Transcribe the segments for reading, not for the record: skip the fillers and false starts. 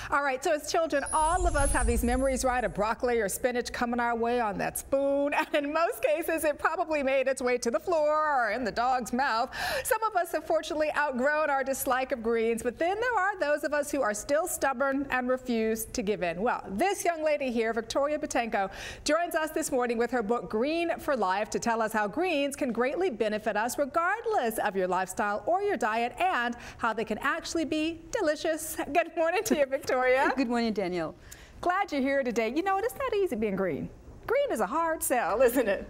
All right, so as children, all of us have these memories, right, of broccoli or spinach coming our way on that spoon, and in most cases, it probably made its way to the floor or in the dog's mouth. Some of us have fortunately outgrown our dislike of greens, but then there are those of us who are still stubborn and refuse to give in. Well, this young lady here, Victoria Butenko, joins us this morning with her book, Green for Life, to tell us how greens can greatly benefit us regardless of your lifestyle or your diet, and how they can actually be delicious. Good morning to you, Victoria. Good morning, Danielle. Glad you're here today. You know, it's not easy being green. Green is a hard sell, isn't it?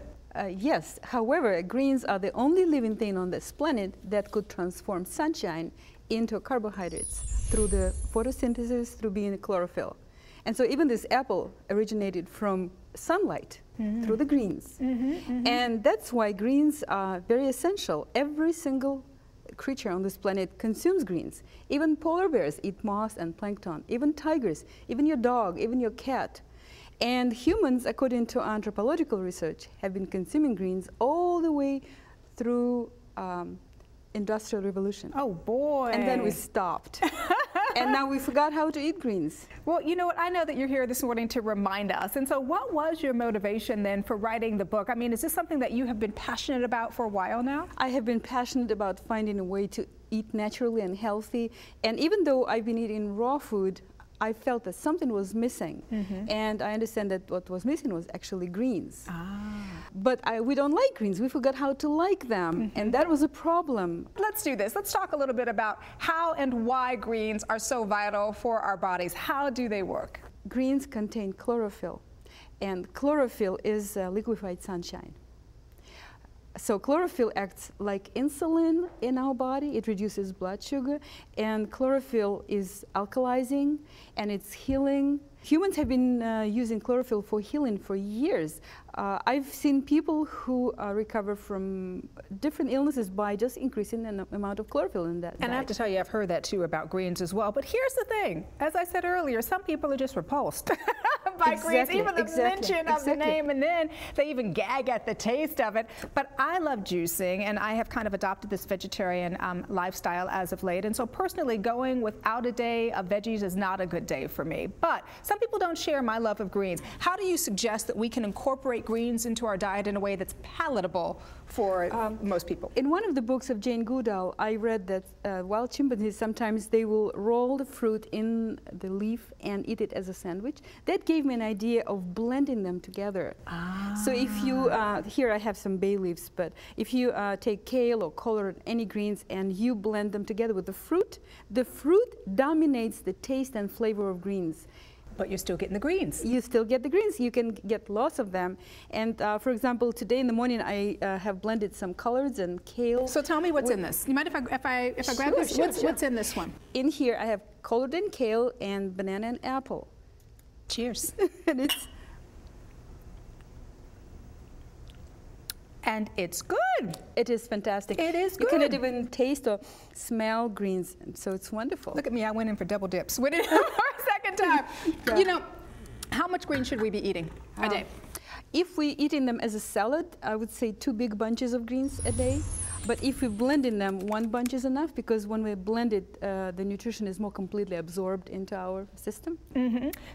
Yes. However, greens are the only living thing on this planet that could transform sunshine into carbohydrates through the photosynthesis, through being chlorophyll. And so even this apple originated from sunlight through the greens. And that's why greens are very essential. Every single creature on this planet consumes greens. Even polar bears eat moss and plankton, even tigers, even your dog, even your cat. And humans, according to anthropological research, have been consuming greens all the way through Industrial Revolution. Oh boy. And then we stopped. And now we forgot how to eat greens. Well, you know what? I know that you're here this morning to remind us. And so what was your motivation then for writing the book? I mean, is this something that you have been passionate about for a while now? I have been passionate about finding a way to eat naturally and healthy. And even though I've been eating raw food, I felt that something was missing. And I understand that what was missing was actually greens. But we don't like greens. We forgot how to like them. And that was a problem. Let's do this. Let's talk a little bit about how and why greens are so vital for our bodies. How do they work? Greens contain chlorophyll. And chlorophyll is liquefied sunshine. So chlorophyll acts like insulin in our body. It reduces blood sugar, and chlorophyll is alkalizing, and it's healing. Humans have been using chlorophyll for healing for years. I've seen people who recover from different illnesses by just increasing the amount of chlorophyll in that diet. I have to tell you, I've heard that too about greens as well. But here's the thing. As I said earlier, some people are just repulsed by greens, even the mention of the name, and then they even gag at the taste of it. But I love juicing, and I have kind of adopted this vegetarian lifestyle as of late. And so personally, going without a day of veggies is not a good day for me. But some people don't share my love of greens. How do you suggest that we can incorporate greens into our diet in a way that's palatable for most people? In one of the books of Jane Goodall, I read that wild chimpanzees, sometimes they will roll the fruit in the leaf and eat it as a sandwich. That gave me an idea of blending them together. So if you, here I have some bay leaves, but if you take kale or collard, any greens, and you blend them together with the fruit dominates the taste and flavor of greens. But you're still getting the greens. You still get the greens. You can get lots of them. And for example, today in the morning, I have blended some collards and kale. So tell me what's in this. You mind if I grab this? What's in this one? In here, I have collard and kale and banana and apple. Cheers. And it's good. It is fantastic. It is good. You cannot even taste or smell greens, so it's wonderful. Look at me, I went in for double dips. Went in for a second time. You know, how much greens should we be eating a day? If we're eating them as a salad, I would say 2 big bunches of greens a day. But if we blend in them, 1 bunch is enough, because when we blend it, the nutrition is more completely absorbed into our system.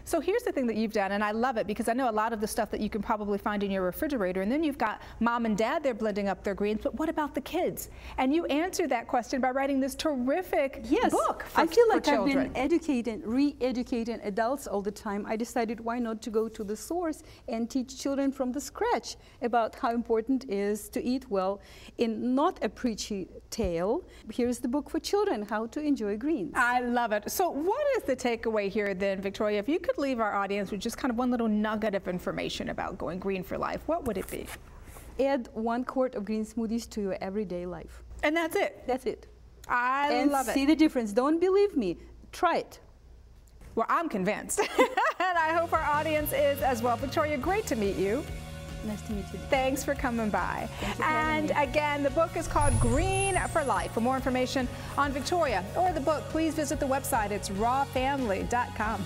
So here's the thing that you've done, and I love it, because I know a lot of the stuff that you can probably find in your refrigerator, and then you've got mom and dad, they're blending up their greens, but what about the kids? And you answered that question by writing this terrific book for I feel like children. I've been educating, re-educating adults all the time. I decided why not to go to the source and teach children from the scratch about how important it is to eat well in not a preachy tale. Here's the book for children, How to Enjoy Greens. I love it. So what is the takeaway here then, Victoria? If you could leave our audience with just kind of one little nugget of information about going green for life, what would it be? Add 1 quart of green smoothies to your everyday life. And that's it? That's it. I love it. And see the difference. Don't believe me. Try it. Well, I'm convinced. And I hope our audience is as well. Victoria, great to meet you. Nice to meet you. Thanks for coming by. Thank you for and having me. Again, the book is called Green for Life. For more information on Victoria or the book, please visit the website. It's rawfamily.com.